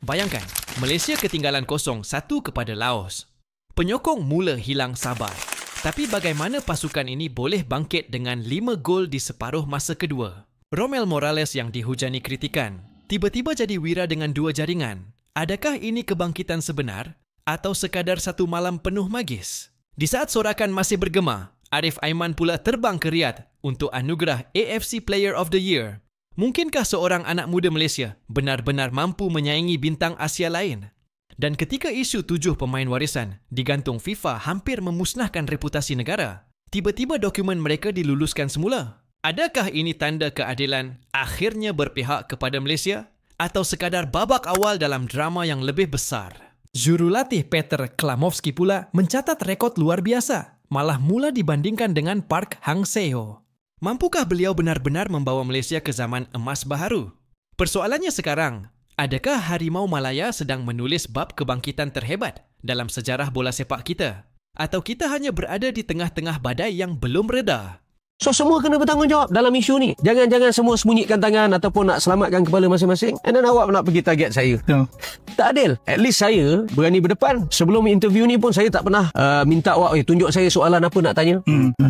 Bayangkan, Malaysia ketinggalan 0-1 kepada Laos. Penyokong mula hilang sabar. Tapi bagaimana pasukan ini boleh bangkit dengan 5 gol di separuh masa kedua? Romel Morales yang dihujani kritikan, tiba-tiba jadi wira dengan 2 jaringan. Adakah ini kebangkitan sebenar atau sekadar satu malam penuh magis? Di saat sorakan masih bergema, Arif Aiman pula terbang ke Riyadh untuk anugerah AFC Player of the Year. Mungkinkah seorang anak muda Malaysia benar-benar mampu menyaingi bintang Asia lain? Dan ketika isu 7 pemain warisan digantung FIFA hampir memusnahkan reputasi negara, tiba-tiba dokumen mereka diluluskan semula. Adakah ini tanda keadilan akhirnya berpihak kepada Malaysia? Atau sekadar babak awal dalam drama yang lebih besar? Jurulatih Peter Klamovski pula mencatat rekod luar biasa, malah mula dibandingkan dengan Park Hang-seo. Mampukah beliau benar-benar membawa Malaysia ke zaman emas baharu? Persoalannya sekarang, adakah Harimau Malaya sedang menulis bab kebangkitan terhebat dalam sejarah bola sepak kita? Atau kita hanya berada di tengah-tengah badai yang belum reda? So, semua kena bertanggungjawab dalam isu ni. Jangan semua sembunyikan tangan ataupun nak selamatkan kepala masing-masing. And then awak nak pergi target saya. No. Tak adil. At least saya berani berdepan. Sebelum interview ni pun saya tak pernah minta awak, tunjuk saya soalan apa nak tanya.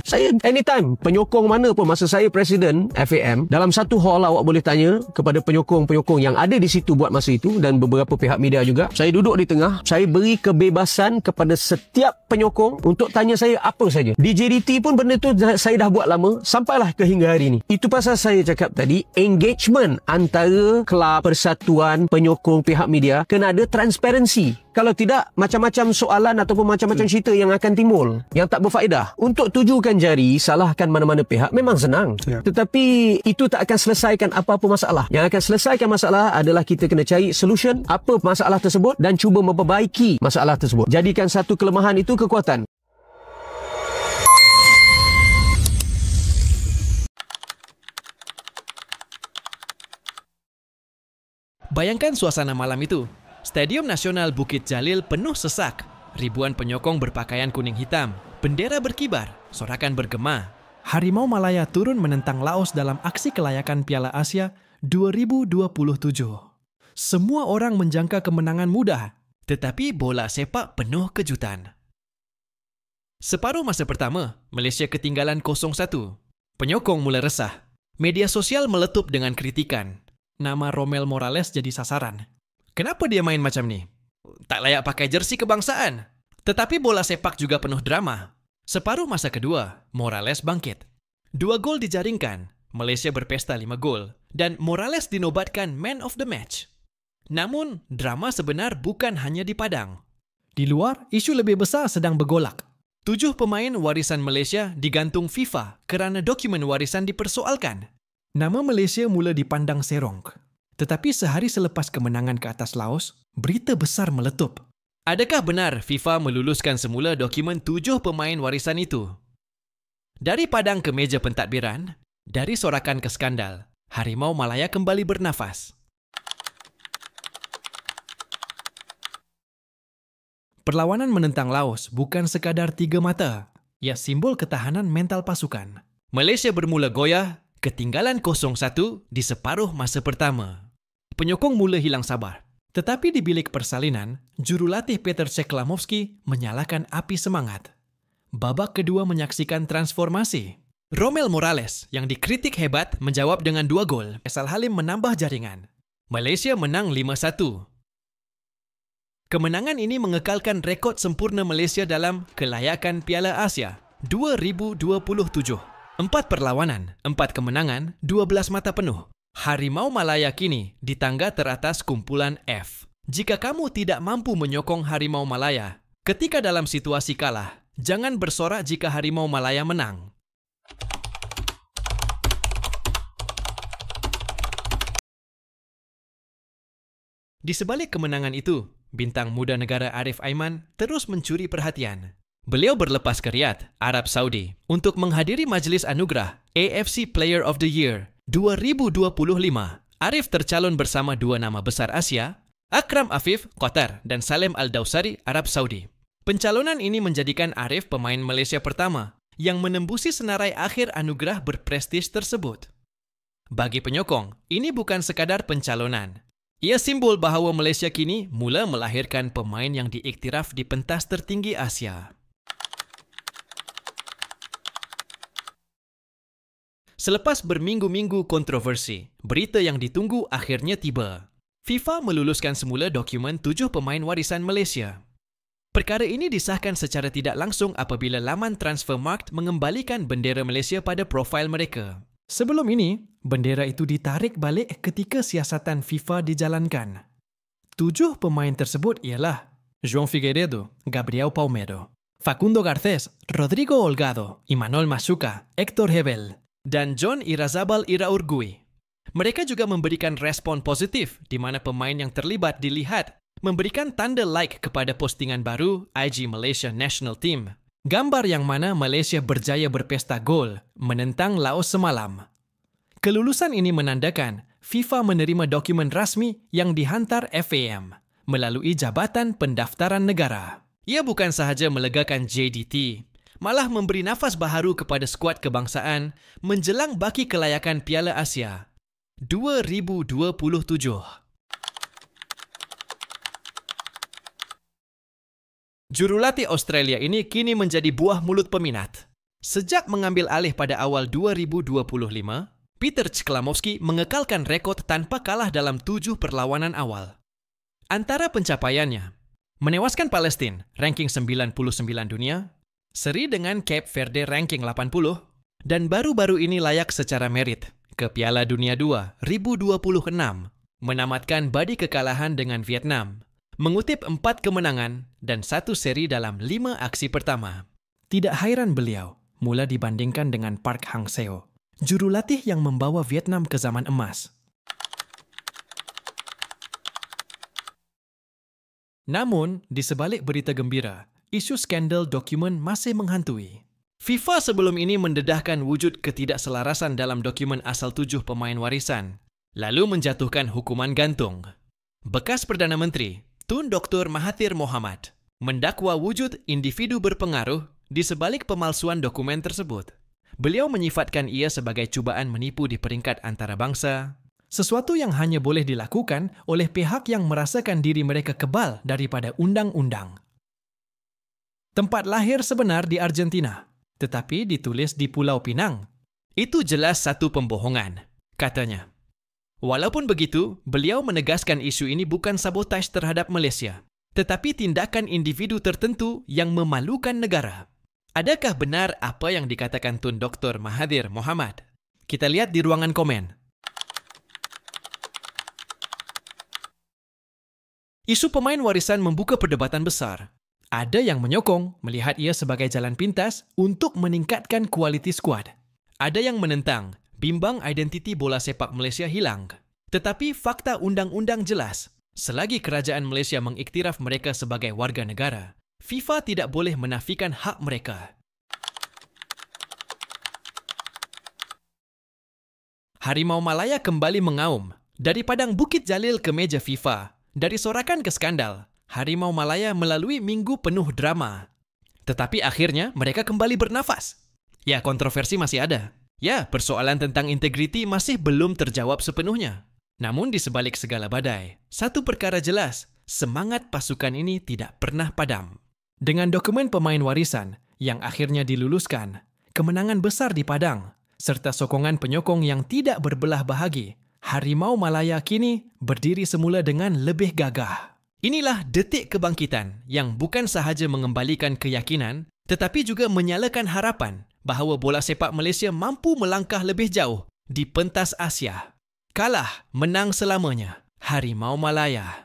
Saya anytime, penyokong mana pun, masa saya Presiden FAM, dalam satu hall awak boleh tanya kepada penyokong-penyokong yang ada di situ buat masa itu dan beberapa pihak media juga. Saya duduk di tengah. Saya beri kebebasan kepada setiap penyokong untuk tanya saya apa saja. Di JDT pun benda tu saya dah buat lama, sampailah ke hingga hari ini. Itu pasal saya cakap tadi, engagement antara kelab, persatuan, penyokong, pihak media kena ada transparansi. Kalau tidak, macam-macam soalan ataupun macam-macam cerita yang akan timbul yang tak berfaedah. Untuk tujukan jari, salahkan mana-mana pihak memang senang. Tetapi itu tak akan selesaikan apa-apa masalah. Yang akan selesaikan masalah adalah kita kena cari solution apa masalah tersebut dan cuba memperbaiki masalah tersebut. Jadikan satu kelemahan itu kekuatan. Bayangkan suasana malam itu. Stadium Nasional Bukit Jalil penuh sesak. Ribuan penyokong berpakaian kuning hitam. Bendera berkibar. Sorakan bergema. Harimau Malaya turun menentang Laos dalam aksi kelayakan Piala Asia 2027. Semua orang menjangka kemenangan mudah. Tetapi bola sepak penuh kejutan. Separuh masa pertama, Malaysia ketinggalan 0-1. Penyokong mula resah. Media sosial meletup dengan kritikan. Nama Romel Morales jadi sasaran. Kenapa dia main macam ni? Tak layak pakai jersey kebangsaan. Tetapi bola sepak juga penuh drama. Separuh masa kedua, Morales bangkit. 2 gol dijaringkan, Malaysia berpesta 5 gol, dan Morales dinobatkan Man of the Match. Namun, drama sebenar bukan hanya di padang. Di luar, isu lebih besar sedang bergolak. 7 pemain warisan Malaysia digantung FIFA kerana dokumen warisan dipersoalkan. Nama Malaysia mula dipandang serong. Tetapi sehari selepas kemenangan ke atas Laos, berita besar meletup. Adakah benar FIFA meluluskan semula dokumen 7 pemain warisan itu? Dari padang ke meja pentadbiran, dari sorakan ke skandal, Harimau Malaya kembali bernafas. Perlawanan menentang Laos bukan sekadar 3 mata. Ia simbol ketahanan mental pasukan. Malaysia bermula goyah, ketinggalan 0-1 di separuh masa pertama. Penyokong mula hilang sabar. Tetapi di bilik persalinan, jurulatih Peter Klamovski menyalakan api semangat. Babak kedua menyaksikan transformasi. Romel Morales yang dikritik hebat menjawab dengan 2 gol. Faisal Halim menambah jaringan. Malaysia menang 5-1. Kemenangan ini mengekalkan rekod sempurna Malaysia dalam kelayakan Piala Asia 2027. 4 perlawanan, 4 kemenangan, 12 mata penuh. Harimau Malaya kini di tangga teratas kumpulan F. Jika kamu tidak mampu menyokong Harimau Malaya, ketika dalam situasi kalah, jangan bersorak jika Harimau Malaya menang. Di sebalik kemenangan itu, bintang muda negara Arif Aiman terus mencuri perhatian. Beliau berlepas ke Riyadh, Arab Saudi, untuk menghadiri majlis anugerah AFC Player of the Year 2025. Arif tercalon bersama 2 nama besar Asia, Akram Afif, Qatar, dan Salem Al-Dawsari, Arab Saudi. Pencalonan ini menjadikan Arif pemain Malaysia pertama yang menembusi senarai akhir anugerah berprestis tersebut. Bagi penyokong, ini bukan sekadar pencalonan. Ia simbol bahawa Malaysia kini mula melahirkan pemain yang diiktiraf di pentas tertinggi Asia. Selepas berminggu-minggu kontroversi, berita yang ditunggu akhirnya tiba. FIFA meluluskan semula dokumen 7 pemain warisan Malaysia. Perkara ini disahkan secara tidak langsung apabila laman Transfermarkt mengembalikan bendera Malaysia pada profil mereka. Sebelum ini, bendera itu ditarik balik ketika siasatan FIFA dijalankan. 7 pemain tersebut ialah João Figueiredo, Gabriel Palmeiro, Facundo Garcés, Rodrigo Holgado, Imanol Masuka, Héctor Hebel, dan John Irazabal Iraurgui. Mereka juga memberikan respon positif di mana pemain yang terlibat dilihat memberikan tanda like kepada postingan baru IG Malaysia National Team. Gambar yang mana Malaysia berjaya berpesta gol menentang Laos semalam. Kelulusan ini menandakan FIFA menerima dokumen rasmi yang dihantar FAM melalui Jabatan Pendaftaran Negara. Ia bukan sahaja melegakan JDT, malah memberi nafas baharu kepada skuad kebangsaan menjelang baki kelayakan Piala Asia 2027. Jurulatih Australia ini kini menjadi buah mulut peminat. Sejak mengambil alih pada awal 2025, Peter Cklamovski mengekalkan rekod tanpa kalah dalam 7 perlawanan awal. Antara pencapaiannya, menewaskan Palestin, ranking 99 dunia, seri dengan Cape Verde ranking 80, dan baru-baru ini layak secara merit ke Piala Dunia 2026, menamatkan badi kekalahan dengan Vietnam, mengutip 4 kemenangan dan 1 seri dalam 5 aksi pertama. Tidak hairan beliau mula dibandingkan dengan Park Hang-seo, jurulatih yang membawa Vietnam ke zaman emas. Namun, di sebalik berita gembira, isu skandal dokumen masih menghantui. FIFA sebelum ini mendedahkan wujud ketidakselarasan dalam dokumen asal 7 pemain warisan, lalu menjatuhkan hukuman gantung. Bekas Perdana Menteri, Tun Dr. Mahathir Mohamad, mendakwa wujud individu berpengaruh di sebalik pemalsuan dokumen tersebut. Beliau menyifatkan ia sebagai cubaan menipu di peringkat antarabangsa, sesuatu yang hanya boleh dilakukan oleh pihak yang merasakan diri mereka kebal daripada undang-undang. Tempat lahir sebenar di Argentina, tetapi ditulis di Pulau Pinang. Itu jelas satu pembohongan, katanya. Walaupun begitu, beliau menegaskan isu ini bukan sabotaj terhadap Malaysia, tetapi tindakan individu tertentu yang memalukan negara. Adakah benar apa yang dikatakan Tun Dr. Mahathir Mohamad? Kita lihat di ruangan komen. Isu pemain warisan membuka perdebatan besar. Ada yang menyokong melihat ia sebagai jalan pintas untuk meningkatkan kualiti skuad. Ada yang menentang, bimbang identiti bola sepak Malaysia hilang. Tetapi fakta undang-undang jelas, selagi kerajaan Malaysia mengiktiraf mereka sebagai warga negara, FIFA tidak boleh menafikan hak mereka. Harimau Malaya kembali mengaum. Dari padang Bukit Jalil ke meja FIFA, dari sorakan ke skandal, Harimau Malaya melalui minggu penuh drama. Tetapi akhirnya mereka kembali bernafas. Ya, kontroversi masih ada. Ya, persoalan tentang integriti masih belum terjawab sepenuhnya. Namun di sebalik segala badai, satu perkara jelas, semangat pasukan ini tidak pernah padam. Dengan dokumen pemain warisan yang akhirnya diluluskan, kemenangan besar di padang, serta sokongan penyokong yang tidak berbelah bahagi, Harimau Malaya kini berdiri semula dengan lebih gagah. Inilah detik kebangkitan yang bukan sahaja mengembalikan keyakinan, tetapi juga menyalakan harapan bahawa bola sepak Malaysia mampu melangkah lebih jauh di pentas Asia. Kalah, menang selamanya. Harimau Malaya.